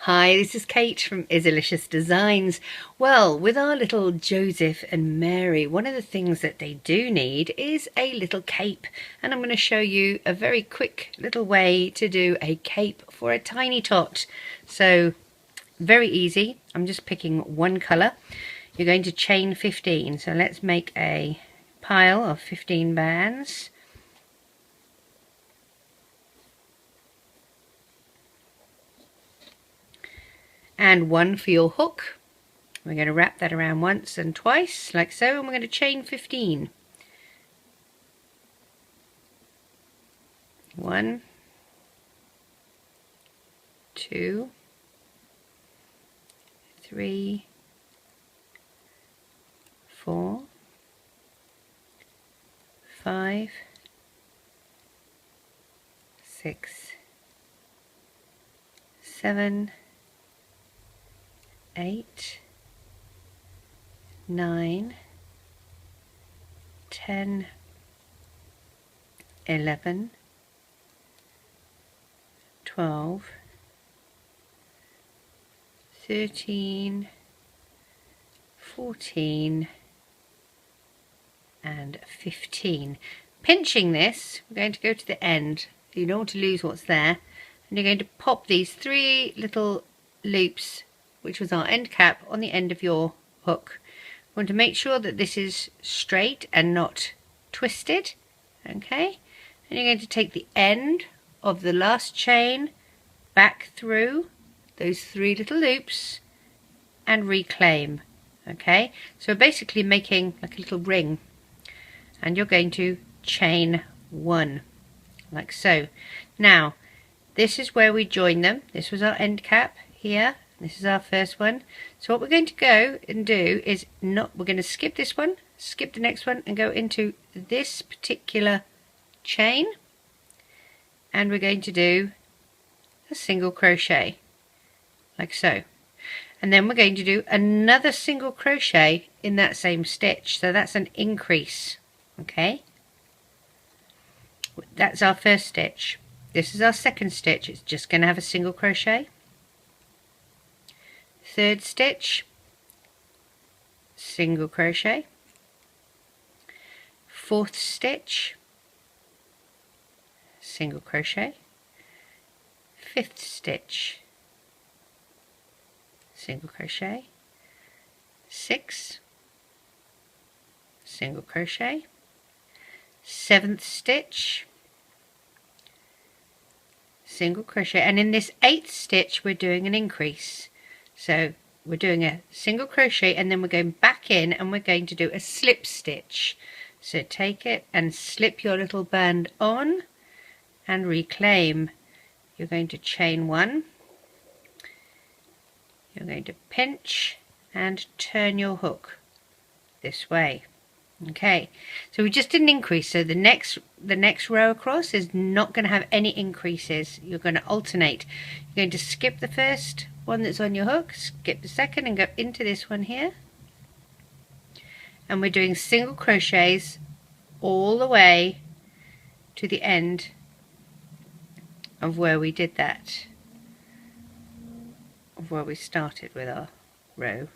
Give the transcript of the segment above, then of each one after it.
Hi, this is Kate from Izzalicious Designs. Well, with our little Joseph and Mary, one of the things that they do need is a little cape. And I'm going to show you a very quick little way to do a cape for a Tiny Tot. So, very easy. I'm just picking one colour. You're going to chain 15. So let's make a pile of 15 bands. And one for your hook. We're going to wrap that around once and twice, like so, and we're going to chain 15. 1, 2, 3, 4, 5, 6, 7, 8, 9, 10, 11, 12, 13, 14, and 15. Pinching this, we're going to go to the end. You don't want to lose what's there. And you're going to pop these 3 little loops, which was our end cap, on the end of your hook. You want to make sure that this is straight and not twisted, okay? And you're going to take the end of the last chain back through those 3 little loops and reclaim, okay? So we're basically making like a little ring, and you're going to chain 1, like so. Now, this is where we join them. This was our end cap here. This is our first one. So what we're going to go and do is we're going to skip this one, skip the next one, and go into this particular chain, and we're going to do a single crochet, like so. And then we're going to do another single crochet in that same stitch. So that's an increase, okay? That's our first stitch. This is our second stitch. It's just going to have a single crochet. Third stitch, single crochet. Fourth stitch, single crochet. Fifth stitch, single crochet. 6, single crochet. 7th stitch, single crochet, and in this 8th stitch we're doing an increase. So we're doing a single crochet, and then we're going back in and we're going to do a slip stitch. So take it and slip your little band on and reclaim. You're going to chain 1. You're going to pinch and turn your hook this way. Okay, so we just did an increase. So the next row across is not going to have any increases. You're going to alternate. You're going to skip the first one that's on your hook, skip the second, and go into this one here. And we're doing single crochets all the way to the end of where we did that, of where we started with our row.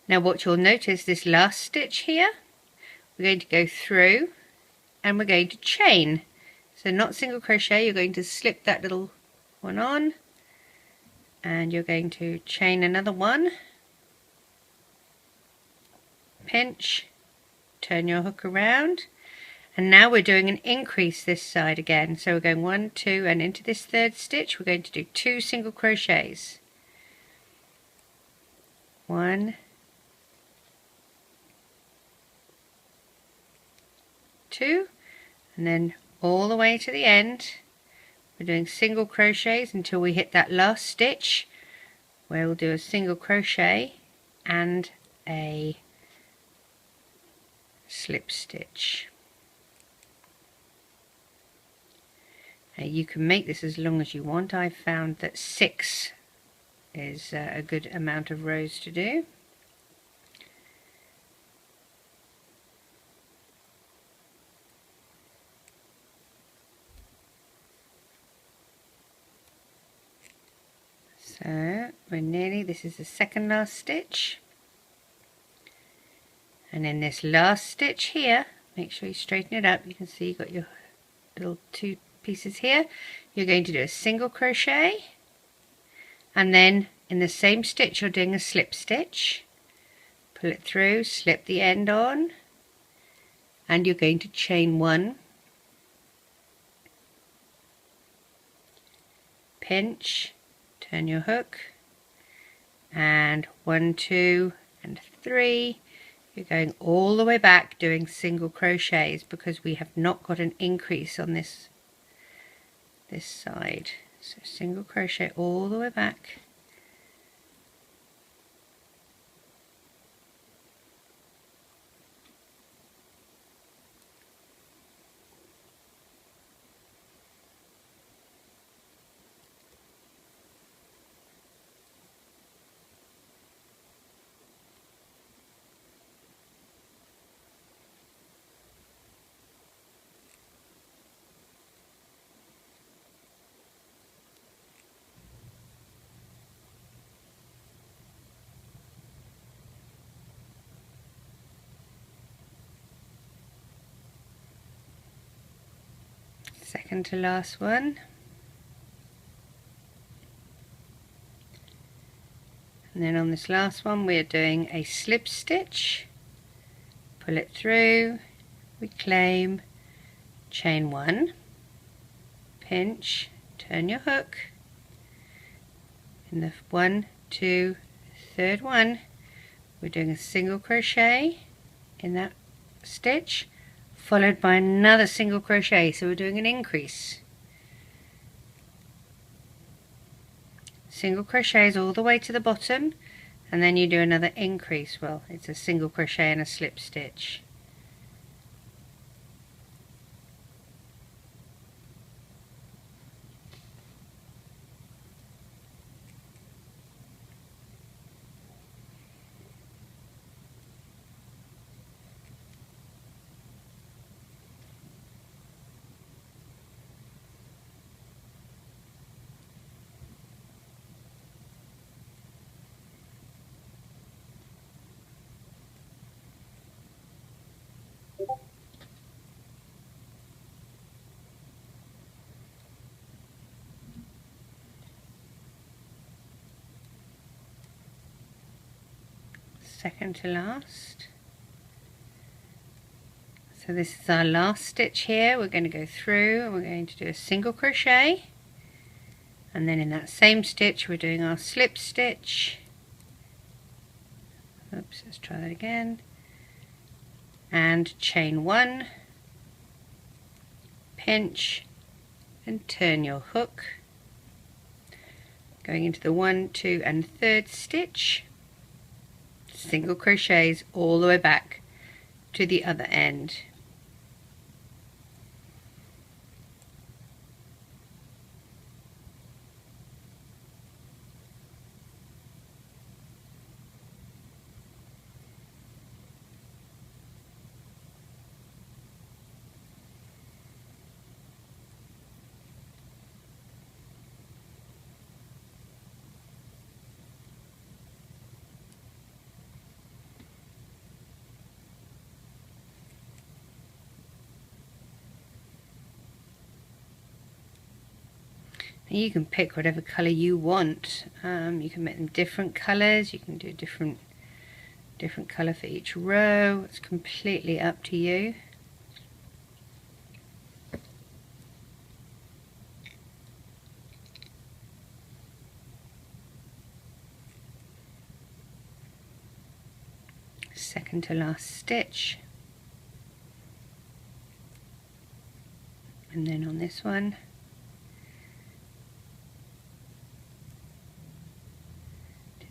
Now what you'll notice, this last stitch here, we're going to go through and we're going to chain. So not single crochet, you're going to slip that little one on, and you're going to chain another one, pinch, turn your hook around, and now we're doing an increase this side again. So we're going 1, 2, and into this 3rd stitch we're going to do 2 single crochets. 1, 2, and then all the way to the end we're doing single crochets until we hit that last stitch where we'll do a single crochet and a slip stitch. Now you can make this as long as you want. I've found that 6 is a good amount of rows to do. So we're nearly, this is the second last stitch, and in this last stitch here, make sure you straighten it up. You can see you've got your little 2 pieces here. You're going to do a single crochet, and then in the same stitch you're doing a slip stitch. Pull it through, slip the end on, and you're going to chain 1, pinch, turn your hook, and 1, 2 and 3. You're going all the way back doing single crochets because we have not got an increase on this side. So single crochet all the way back. Second to last one, and then on this last one we are doing a slip stitch, pull it through, reclaim, chain 1, pinch, turn your hook, in the 1, 2, third one we're doing a single crochet in that stitch, followed by another single crochet, so we're doing an increase. Single crochets all the way to the bottom, and then you do another increase. Well, it's a single crochet and a slip stitch. Second to last. So this is our last stitch here. We're going to go through and we're going to do a single crochet, and then in that same stitch we're doing our slip stitch. Oops, let's try that again. And chain 1, pinch and turn your hook, going into the 1, 2 and third stitch, single crochets all the way back to the other end. You can pick whatever colour you want. You can make them different colours. You can do different colour for each row. It's completely up to you. Second to last stitch, and then on this one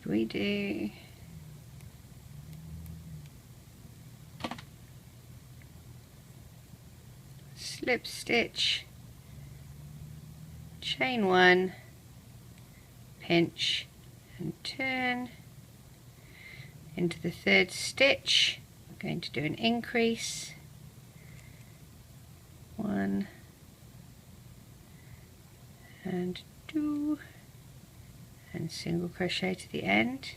we do slip stitch, chain 1, pinch and turn into the 3rd stitch. I'm going to do an increase, 1 and 2, and single crochet to the end.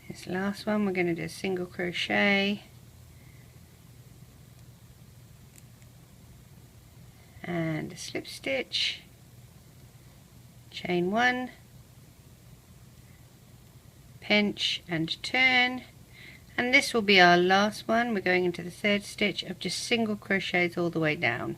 This last one we're going to do a single crochet and a slip stitch, chain 1, pinch and turn, and this will be our last one. We're going into the 3rd stitch of just single crochets all the way down.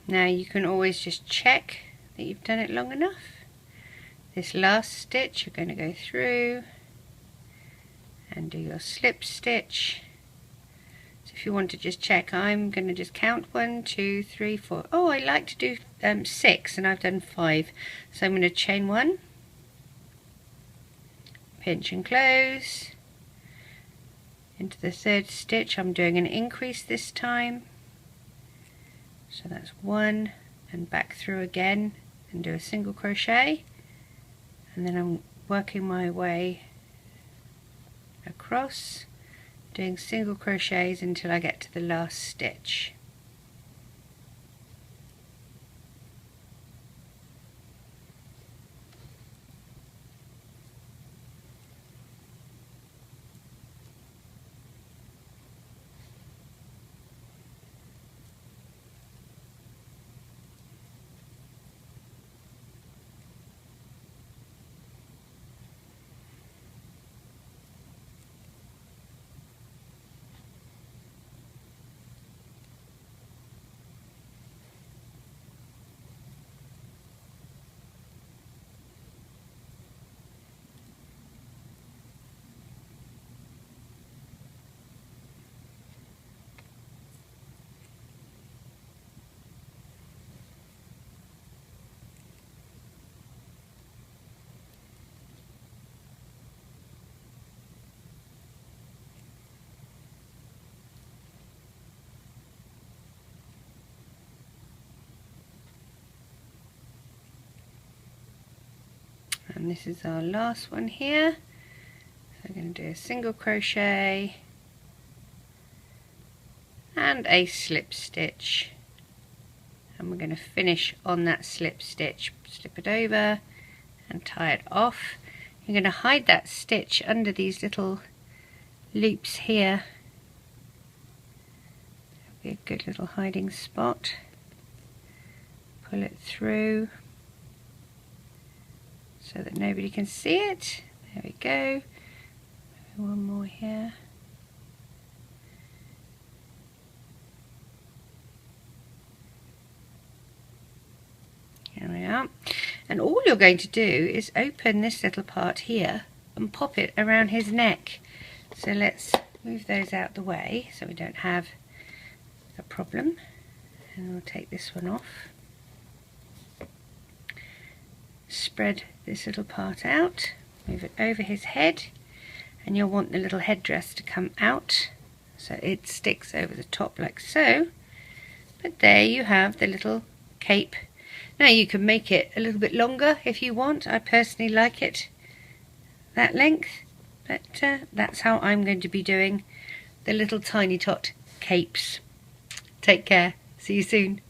Now you can always just check that you've done it long enough. This last stitch you're going to go through and do your slip stitch. So if you want to just check, I'm going to just count 1, 2, 3, 4. Oh, I like to do 6 and I've done 5. So I'm going to chain 1, pinch and close. Into the 3rd stitch I'm doing an increase this time. So that's 1 and back through again and do a single crochet, and then I'm working my way across doing single crochets until I get to the last stitch. And this is our last one here. So we're going to do a single crochet and a slip stitch, and we're going to finish on that slip stitch. Slip it over and tie it off. You're going to hide that stitch under these little loops here. That'll be a good little hiding spot. Pull it through so that nobody can see it. There we go. One more here. There we are. And all you're going to do is open this little part here and pop it around his neck. So let's move those out the way so we don't have a problem. And we'll take this one off. Spread this little part out, move it over his head, and you'll want the little headdress to come out so it sticks over the top like so. But there you have the little cape. Now you can make it a little bit longer if you want. I personally like it that length, but that's how I'm going to be doing the little Tiny Tot capes. Take care. See you soon.